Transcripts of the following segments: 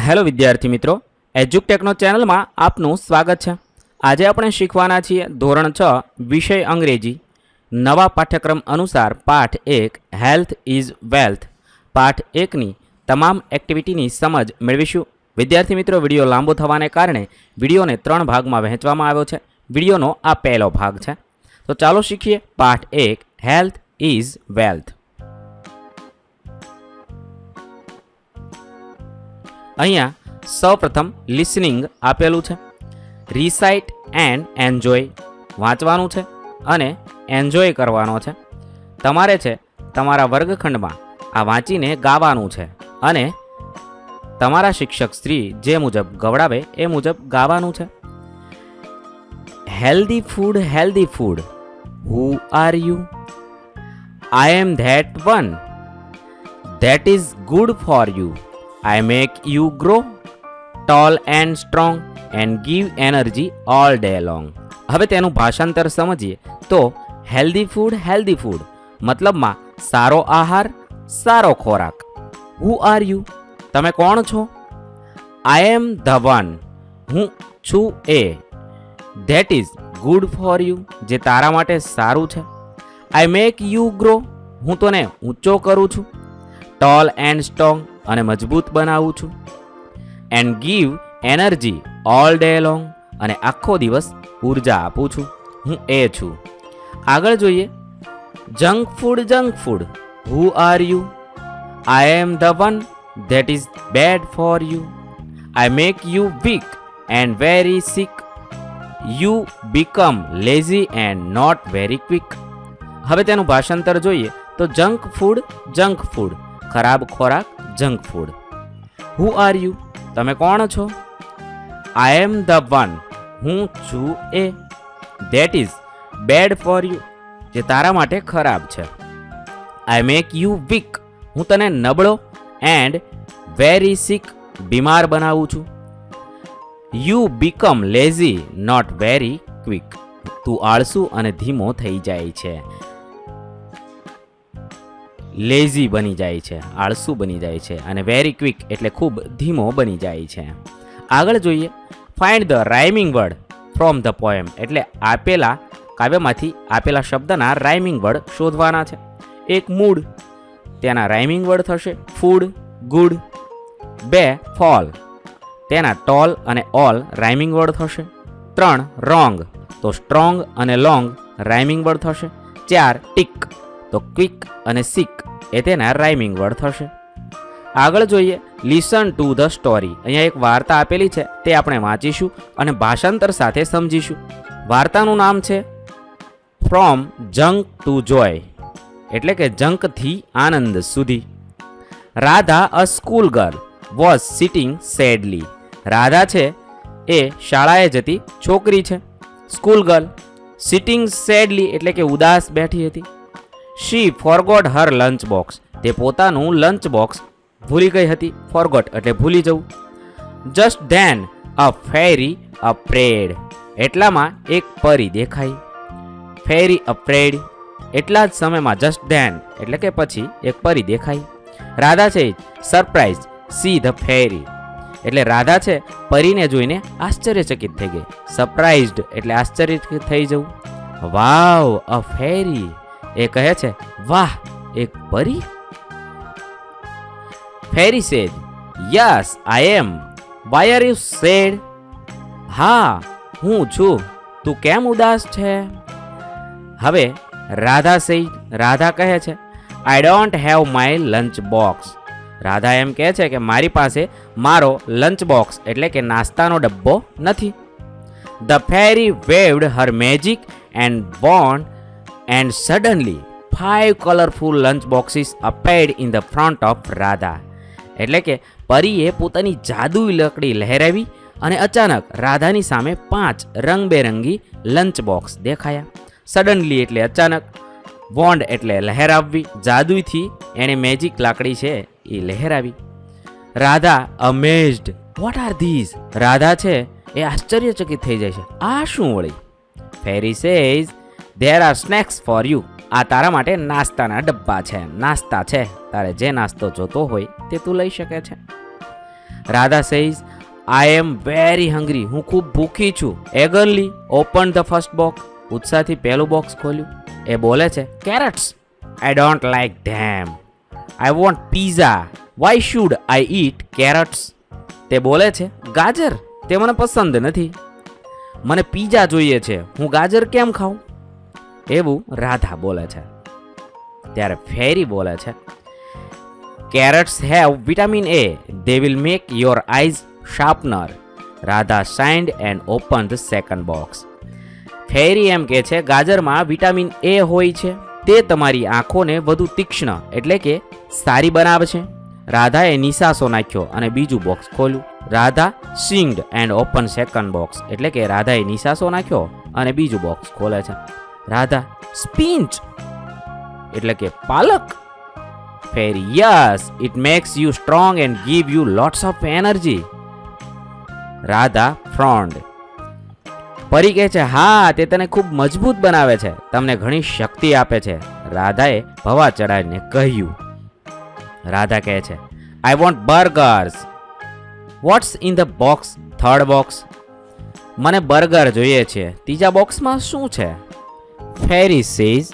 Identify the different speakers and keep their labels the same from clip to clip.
Speaker 1: Hello વિદ્યાર્થી મિત્રો, એજ્યુકટેકનો ચેનલમાં આપનું સ્વાગત છે। આજે આપણે શીખવાના છીએ ધોરણ 6 વિષય અંગ્રેજી નવા પાઠ્યક્રમ અનુસાર પાઠ 1 હેલ્થ ઇઝ વેલ્થ પાઠ 1ની તમામ એક્ટિવિટીની સમજ મેળવીશું। વિદ્યાર્થી મિત્રો, વિડીયો લાંબો થવાને કારણે વિડીયોને 3 ભાગમાં વહેંચવામાં આવ્યો છે। વિડીયોનો આ પહેલો ભાગ છે, તો ચાલો શીખીએ પાઠ 1 હેલ્થ ઇઝ વેલ્થ। અહીંયા સૌપ્રથમ લિસનિંગ આપેલું છે, રિસાઇટ એન્ડ એન્જોય વાંચવાનું છે અને એન્જોય કરવાનો છે। તમારે છે તમારા વર્ગખંડમાં આ વાંચીને ગાવાનું છે અને તમારા શિક્ષક શ્રી જે મુજબ ગવડાવે એ મુજબ ગાવાનું છે। Healthy food, who are you? I am that one that is good for you. I make you grow tall and strong and give energy all day long। હવે તેનું ભાષાંતર સમજીએ તો હેલ્ધી ફૂડ મતલબમાં સારો આહાર, સારો ખોરાક। Who are you? તમે કોણ છો? આઈ એમ ધ વન, હું છું એ। That is good for you, જે તારા માટે સારું છે। આઈ મેક યુ ગ્રો, હું તને ઊંચો કરું છું। ટોલ એન્ડ સ્ટ્રોંગ, અને મજબૂત બનાવું છું। And give energy all day long, અને આખો દિવસ ઉર્જા આપું છું, હું એ છું। આગળ જોઈએ junk food, who are you? I am the one that is bad for you. I make you weak and very sick. You become lazy and not very quick. હવે તેનું ભાષાંતર જોઈએ તો જંક ફૂડ ખરાબ ખોરાક, junk food. Who are you? તમે કોણ છો? આઈ એમ ધ વન, હું છું એ। That is bad for you, જે તારા માટે ખરાબ છે। આઈ મેક યુ વીક, હું તને નબળો એન્ડ વેરી સિક, બીમાર બનાવું છું। You become lazy not very quick, તું આળસુ અને ધીમો થઈ જાય છે। લેઝી બની જાય છે, આળસુ બની જાય છે, અને વેરી ક્વિક એટલે ખૂબ ધીમો બની જાય છે। આગળ જોઈએ find the rhyming word from the poem, એટલે આપેલા કાવ્યમાંથી આપેલા શબ્દના રાઇમિંગ વર્ડ શોધવાના છે। 1 મૂડ, તેના રાઇમિંગ વર્ડ થશે ફૂડ, ગુડ। 2 ફોલ, તેના ટોલ અને ઓલ રાઇમિંગ વર્ડ થશે। 3 રોંગ, તો સ્ટ્રોંગ અને લોંગ રાઇમિંગ વર્ડ થશે। 4 ટીક, તો ક્વિક અને સિક એ તેના રાઇમિંગ વર્ડ થશે। આગળ જોઈએ લિસન ટુ ધ સ્ટોરી, અહીંયા એક વાર્તા આપેલી છે, તે આપણે વાંચીશું અને ભાષાંતર સાથે સમજીશું। વાર્તાનું નામ છે ફ્રોમ જંક ટુ જોય, એટલે કે જંકથી આનંદ સુધી। Radha a school girl was sitting sadly, Radha છે એ શાળાએ જતી છોકરી છે। સ્કૂલ ગર્લ, સિટિંગ સેડલી એટલે કે ઉદાસ બેઠી હતી। શી ફોરગોટ હર લંચ બોક્સ, તે પોતાનું લંચ બોક્સ ભૂલી ગઈ હતી। ફોરગોટ એટલે ભૂલી જવું। જસ્ટ ધેન અ ફેરી અપ્રેડ, એટલામાં એક પરી દેખાઈ। ફેરી અપ્રેડ, એટલા જ સમયમાં જસ્ટ ધેન એટલે કે પછી એક પરી દેખાઈ। રાધા છે સરપ્રાઇઝ સી ધ ફેરી, એટલે રાધા છે પરીને જોઈને આશ્ચર્યચકિત થઈ ગઈ। સરપ્રાઇઝડ એટલે આશ્ચર્યચકિત થઈ જવું। વાવ અ ફેરી, એ કહે છે વાહ એક પરી। Fairy said yes I am, why are you sad? હા હું છું, તું કેમ ઉદાસ છે? હવે રાધા કહે છે I don't have my lunch box, Radha એમ કહે છે કે મારી પાસે મારો લંચ બોક્સ એટલે કે નાસ્તાનો ડબ્બો નથી। The fairy waved her magic and wand and suddenly 5 colorful lunch boxes appeared in the front of Radha, એટલે કે પરીએ પોતાની જાદુઈ લકડી લહેરાવી અને અચાનક રાધાની સામે 5 રંગબેરંગી લંચ બોક્સ દેખાયા। સડનલી એટલે અચાનક, વોન્ડ એટલે લહેરાવવી, જાદુઈથી એણે મેજિક લાકડી છે એ લહેરાવી। Radha amazed what are these, Radha છે એ આશ્ચર્યચકિત થઈ જાય છે, આ શું વળી? Fairy says there are snacks for you, આ તારા માટે નાસ્તાના ડબ્બા છે, નાસ્તા છે, તારે જે નાસ્તો જોતો હોય તે તું લઈ શકે છે। Radha says, I am very hungry. હું ખૂબ ભૂખી છું. Eagerly open the first box. ઉત્સાહથી પહેલું બોક્સ ખોલ્યું. એ બોલે છે, carrots. I don't like them. I want pizza. Why should I eat carrots? તે બોલે છે, ગાજર. તે મને પસંદ નથી. મને પીઝા જોઈએ છે. હું ગાજર કેમ ખાઉં? એવું રાધા બોલે છે. ત્યારે ફેરી બોલે છે, carrots have vitamin A. They will make your eyes sharpener. Radha sighed and open the second box. Fairy એમ કે છે, ગાજરમાં વિટામિન એ હોય છે. તે તમારી આંખોને વધુ તીક્ષ્ણ એટલે કે સારી બનાવશે. રાધાએ નિશાસો નાખ્યો અને બીજું બોક્સ ખોલ્યું. Radha sighed and open second box. એટલે કે રાધાએ નિશાસો નાખ્યો અને બીજું બોક્સ ખોલે છે. રાધા સ્પિંચ એટલે કે પાલક. Fairy, yes, it makes you strong and give you lots of energy. Radha frowned. પરી કહે છે, હા, તે તને ખૂબ મજબૂત બનાવે છે, તમને ઘણી શક્તિ આપે છે. રાધાએ ભવા ચડાવીને કહ્યું. રાધા કહે છે, I want burgers. What's in the box? Third box. મને બર્ગર જોઈએ છે. ત્રીજા બોક્સમાં શું છે? Fairy says,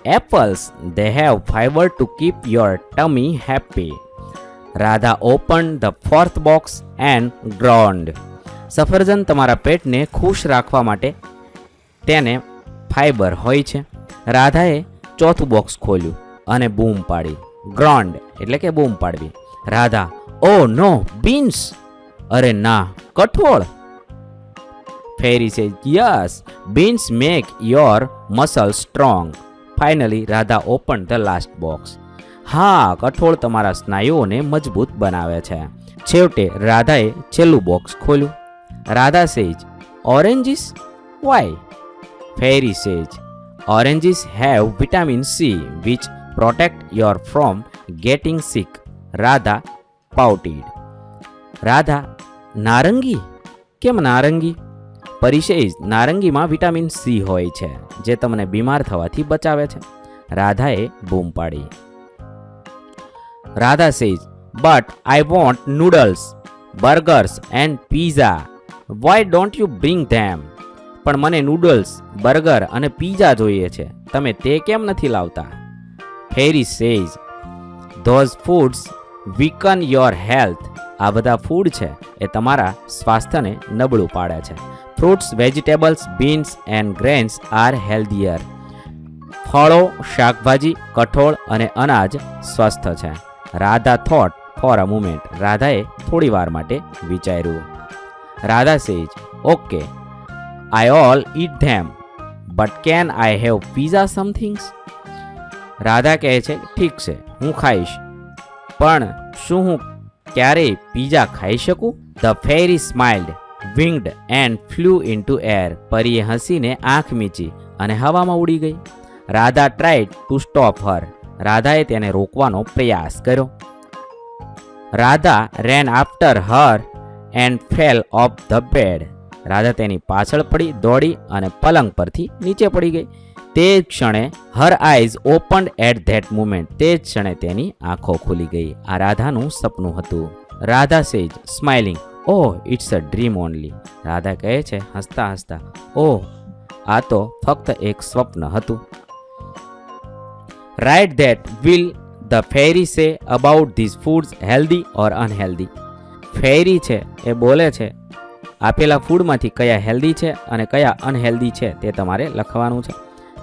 Speaker 1: apples. They have fiber to keep your tummy happy. Radha opened the fourth box and groaned. સફરજન તમારા પેટને ખુશ રાખવા માટે તેને ફાઈબર હોય છે. રાધાએ ચોથું બોક્સ ખોલ્યું અને બૂમ પાડી. ગ્રોન્ડ એટલે કે બૂમ પાડવી. Radha, oh no, beans. અરે ના, કઠોળ. Fairy says, yes, beans make your muscles strong. Finally Radha open the last box. હા, કઠોળ તમારા સ્નાયુઓને મજબૂત બનાવે છે. છેવટે રાધાએ છેલ્લું બોક્સ ખોલ્યું. રાધા સેજ, oranges. Why? Fairy says, oranges have vitamin C which protect your from getting sick. Radha pouted. Radha, નારંગી? કેમ નારંગી? પરિશેષ, નારંગીમાં વિટામિન સી હોય છે જે તમને બીમાર થવાથી બચાવે છે. રાધાએ બૂમ પાડી. Radha says, but I want noodles, burgers and pizza. Why don't you bring them? પણ મને નૂડલ્સ, બર્ગર અને પીઝા જોઈએ છે, તમે તે કેમ નથી લાવતા? ફેરી સેજ, ધોઝ ફૂડ્સ વીકન યોર હેલ્થ. આ બધા ફૂડ છે એ તમારા સ્વાસ્થ્યને નબળું પાડે છે. Fruits, vegetables, beans and grains are healthier. ફળો, શાકભાજી, કઠોળ અને અનાજ સ્વસ્થ છે. Radha thought for a moment. રાધાએ થોડી વાર માટે વિચાર્યું. Radha says, okay, I all eat them, but can I have pizza sometimes? Radha કહે છે, ઠીક છે, હું ખાઈશ, પણ શું હું ક્યારેય પીઝા ખાઈ શકું? The fairy smiled, winked and flew into air. પરીએ હસીને આંખ મીચી અને હવામાં ઉડી ગઈ. Radha tried to stop her. રાધાએ તેને રોકવાનો પ્રયાસ કર્યો. Radha ran after her and fell off the bed. Radha તેની પાછળ પડી, દોડી અને પલંગ પરથી નીચે પડી ગઈ. તે જ ક્ષણે her eyes opened at that moment. તે જ ક્ષણે તેની આંખો ખુલી ગઈ. આ રાધાનું સપનું હતું. Radha says, smiling, oh, it's a dream only. Radha કહે છે હસતા હસતા, ઓહ, આ તો ફક્ત એક સ્વપ્ન હતું. Right that will the fairy say about these foods healthy or unhealthy? Fairy છે એ બોલે છે આપેલા ફૂડમાંથી કયા હેલ્ધી છે અને કયા અનહેલ્ધી છે તે તમારે લખવાનું છે.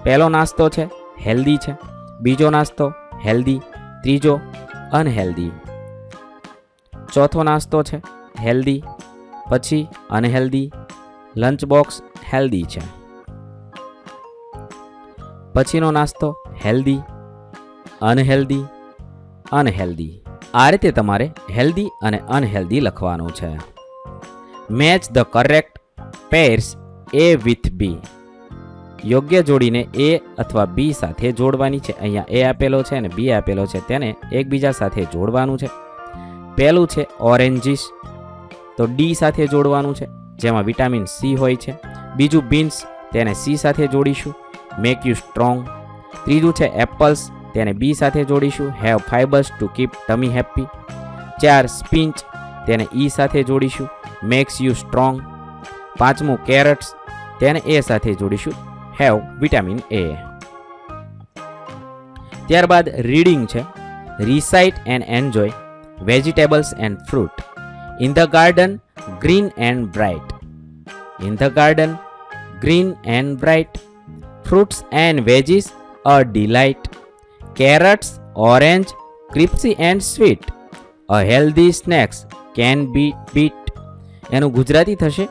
Speaker 1: પહેલો નાસ્તો છે હેલ્ધી છે, બીજો નાસ્તો હેલ્ધી, ત્રીજો અનહેલ્ધી, ચોથો નાસ્તો છે હેલ્ધી, પછી અનહેલ્ધી, લંચ બોક્સ હેલ્ધી છે, પછીનો નાસ્તો હેલ્ધી, અનહેલ્ધી, અનહેલ્ધી. આ રીતે તમારે હેલ્ધી અને અનહેલ્ધી લખવાનું છે. Match the correct pairs A with B. યોગ્ય જોડીને એ અથવા બી સાથે જોડવાની છે. અહીંયા એ આપેલો છે અને બી આપેલો છે, તેને એકબીજા સાથે જોડવાનું છે. પહેલું છે ઓરેન્જીસ, તો ડી સાથે જોડવાનું છે જેમાં વિટામિન સી હોય છે. બીજું બીન્સ, તેને સી સાથે જોડીશું, મેક યુ સ્ટ્રોંગ. ત્રીજું છે એપલ્સ, તેને બી સાથે જોડીશું, have fibres to keep ટમી happy. 4 સ્પિંચ, તેને ઈ સાથે જોડીશું, મેક્સ યુ સ્ટ્રોંગ. પાંચમું કેરેટ્સ, તેને એ સાથે જોડીશું, હેવ વિટામિન એ. ત્યારબાદ રીડિંગ છે. Recite and enjoy vegetables and fruit. In the garden green and bright. In the garden green and bright, fruits and veggies a delight, carrots, orange, crispy and sweet, a healthy snacks can be beat. એનું ગુજરાતી થશે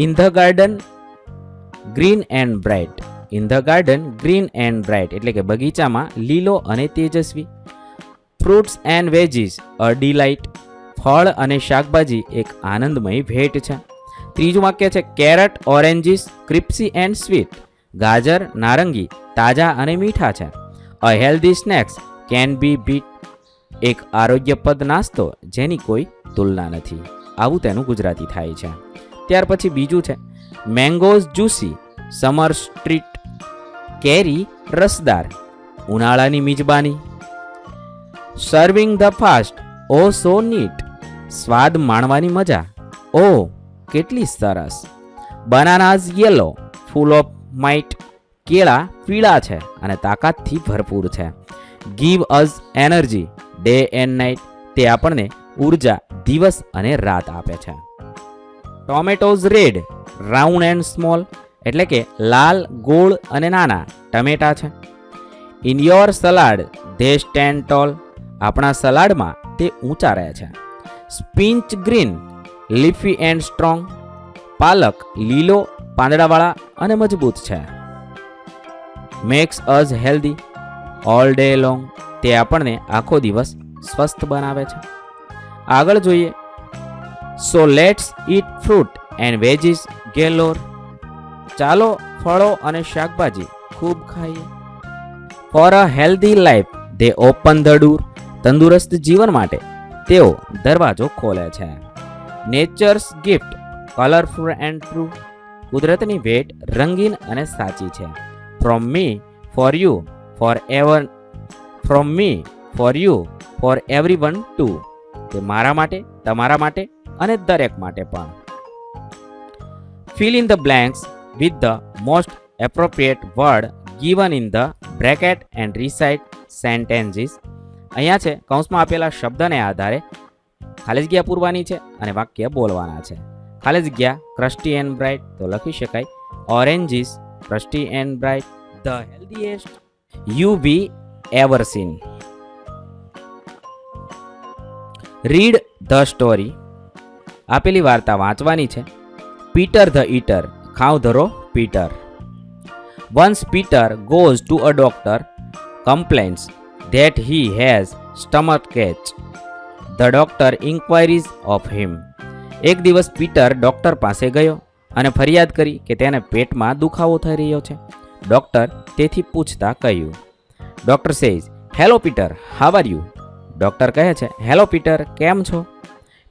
Speaker 1: in the garden green and bright. in the garden green and bright એટલે કે બગીચામાં લીલો અને તેજસ્વી. fruits and veggies a delight, ફળ અને શાકભાજી એક આનંદમય ભેટ છે. ત્રીજું વાક્ય છે carrot oranges crispy and sweet. ગાજર નારંગી તાજા અને મીઠા છે. A healthy snacks can be beat. એક આરોગ્યપ્રદ નાસ્તો જેની કોઈ તુલના નથી. આવું તેનું ગુજરાતી થાય છે. ત્યાર પછી બીજું છે મેંગોઝ જ્યુસી સમર સ્ટ્રીટ. કેરી રસદાર ઉનાળાની મિજબાની. Serving the fast oh so neat. સ્વાદ માણવાની મજા ઓ કેટલી સરસ. Bananas yellow full of might. કેળા પીળા છે અને તાકાતથી ભરપૂર છે. Give us energy day and night. તે આપણને ઉર્જા દિવસ અને રાત આપે છે. Tomatoes red round and small એટલે કે લાલ ગોળ અને નાના ટમેટા છે. In your salad they stand tall. આપણા સલાડમાં તે ઊંચા રહે છે. Spinach green leafy and strong. પાલક લીલો પાંદડાવાળા અને મજબૂત છે. Makes us healthy all day long. તે આપણને આખો દિવસ સ્વસ્થ બનાવે છે. આગળ જોઈએ so let's eat fruit and veggies galore. ચાલો ફળો અને શાકભાજી ખૂબ ખાઈએ. For a healthy life they open the door. તંદુરસ્ત જીવન માટે તેઓ દરવાજો ખોલે છે. Nature's gift colourful and true. કુદરતની ભેટ રંગીન અને સાચી છે. From me for you forever. From me for you for everyone too. તે મારા માટે તમારા માટે અને દરેક માટે પણ. Fill in the blanks with the most appropriate word given in the bracket and recite sentences. અહીંયા છે કૌંસમાં આપેલા શબ્દને આધારે ખાલી જગ્યા પૂરવાની છે અને વાક્ય બોલવાના છે. ખાલી જગ્યા ક્રસ્ટી એન્ડ બ્રાઇટ તો લખી શકાય oranges crusty and bright the healthiest you be ever seen. Read the story. આપેલી વાર્તા વાંચવાની છે. Peter the eater. ખાવ ધરો Peter. Once Peter goes to a doctor complains that he has stomach ache. The doctor inquiries of him. એક દિવસ Peter doctor પાસે ગયો અને ફરિયાદ કરી કે તેને પેટમાં દુખાવો થઈ રહ્યો છે. ડોક્ટર તેથી પૂછતા કહ્યું. Doctor says hello Peter how are you. Doctor કહે છે હેલો પીટર કેમ છો.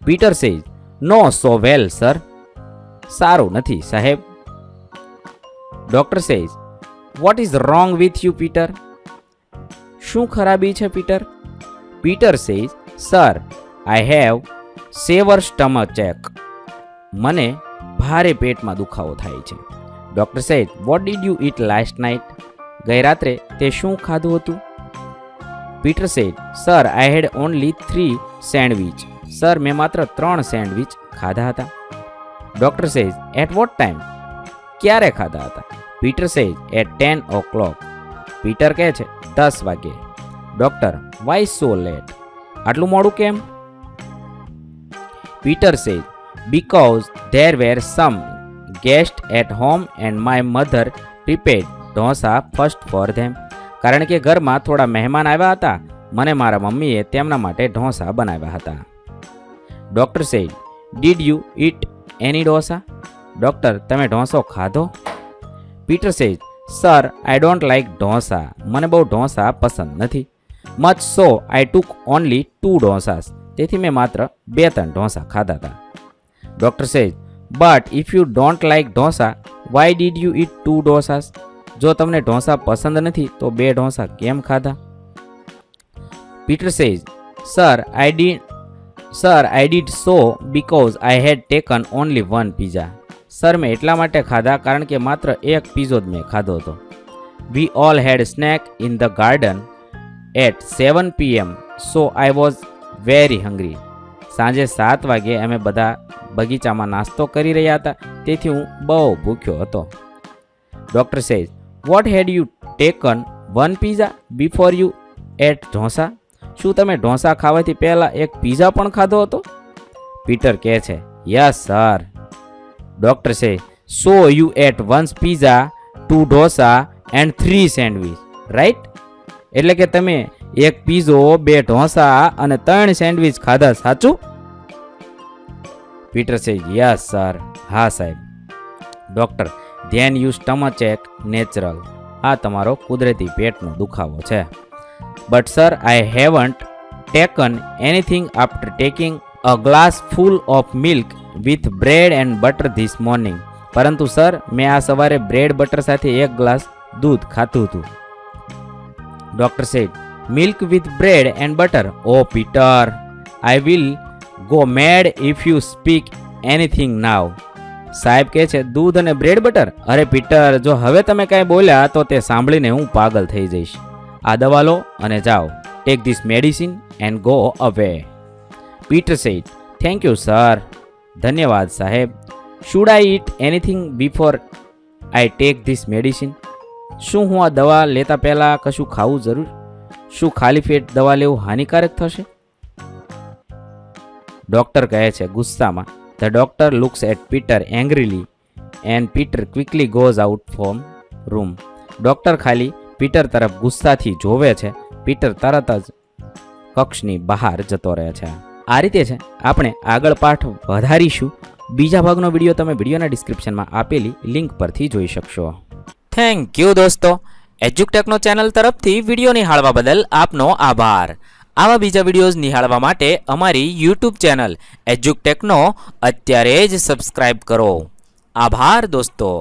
Speaker 1: Peter says no so well sir. સારું નથી સાહેબ. Doctor says what is wrong with you Peter. શું ખરાબી છે Peter. Peter says sir I have severe stomach ache. મને ભારે પેટમાં દુખાવો થાય છે. Doctor says what did you eat last night. ગઈ રાત્રે તે શું ખાધું હતું. Peter says sir I had only 3 sandwich. Sir મેં માત્ર 3 સેન્ડવિચ ખાધા હતા. Doctor says at what time. ક્યારે ખાધા હતા. Peter says at 10 o'clock. Peter કહે છે 10 વાગે. Doctor why so late. આટલું મોડું કેમ. Peter says because there were some guest at home and my mother prepared dosa first for them. કારણ કે ઘરમાં થોડા મહેમાન આવ્યા હતા. મને મારા મમ્મીએ તેમના માટે ઢોસા બનાવ્યા હતા. Doctor says did you it any dosa. Doctor તમે ઢોસો ખાધો. Peter says sir I don't like dosa. મને બહુ ઢોસા પસંદ નથી. મચ સો આઈ ટુક ઓનલી 2 ઢોસાસ. તેથી મેં માત્ર 2-3 ઢોસા ખાધા હતા. Doctor says but if you don't like dosa why did you it 2 dosas. જો તમને ઢોસા પસંદ નથી તો 2 ઢોસા કેમ ખાધા. Peter says sir sir I did so because I head taken only one pizza. Sir મેં એટલા માટે ખાધા કારણ કે માત્ર એક પીઝો જ મેં ખાધો હતો. We all had snack in the garden at 7 PM so I was very hungry. સાંજે 7 વાગે અમે બધા બગીચામાં નાસ્તો કરી રહ્યા હતા, તેથી હું બહુ ભૂખ્યો હતો. Doctor says what had you taken one pizza before you ate dosa. શું તમે ઢોસા ખાવાથી પહેલાં એક પીઝા પણ ખાધો હતો? પીટર કહે છે yes sir. Doctor say so you ate once pizza 2 dosa and 3 sandwich right. એટલે કે તમે એક પીઝો 2 ઢોસા અને 3 સેન્ડવિચ ખાધા, સાચું? Peter say yes sir. હા સાહેબ. ડૉક્ટર ધેન યુ સ્ટમચ એક નેચરલ. આ તમારો કુદરતી પેટનો દુખાવો છે. But sir I haven't taken anything after taking a glass full of milk with bread and butter this morning. પરંતુ સર મેં આ સવારે બ્રેડ બટર સાથે એક ગ્લાસ દૂધ ખાધું હતું. Doctor said milk with bread and butter. Oh Peter I will go mad if you speak anything now. સાહેબ કહે છે દૂધ અને બ્રેડ બટર. અરે પીટર જો હવે તમે કાંઈ બોલ્યા તો તે સાંભળીને હું પાગલ થઈ જઈશ. આ દવા લો અને જાઓ. Take this medicine and go અવે. Peter sad thank you sir. ધન્યવાદ સાહેબ. Should I eat anything before I take this medicine. શું હું આ દવા લેતા પહેલાં કશું ખાવું જરૂર? શું ખાલી પેટ દવા લેવું હાનિકારક થશે? ડૉક્ટર કહે છે ગુસ્સામાં. The doctor looks at Peter angrily and Peter quickly goes out from room. Doctor ખાલી પીટર તરફ ગુસ્સાથી જોવે છે. પીટર તરત જ કક્ષની બહાર જતો રહે છે. આ રીતે છે આપણે આગળ પાઠ વધારીશું. બીજા ભાગનો વિડીયો તમે વિડીયોના ડિસ્ક્રિપ્શનમાં આપેલી લિંક પરથી જોઈ શકશો. થેન્ક યુ દોસ્તો. એજ્યુકટેકનો ચેનલ તરફથી વિડીયો નિહાળવા બદલ આપનો આભાર. આવા બીજા વિડીયોઝ નિહાળવા માટે અમારી યુટ્યુબ ચેનલ એજ્યુકટેકનો અત્યારે જ સબસ્ક્રાઇબ કરો. આભાર દોસ્તો.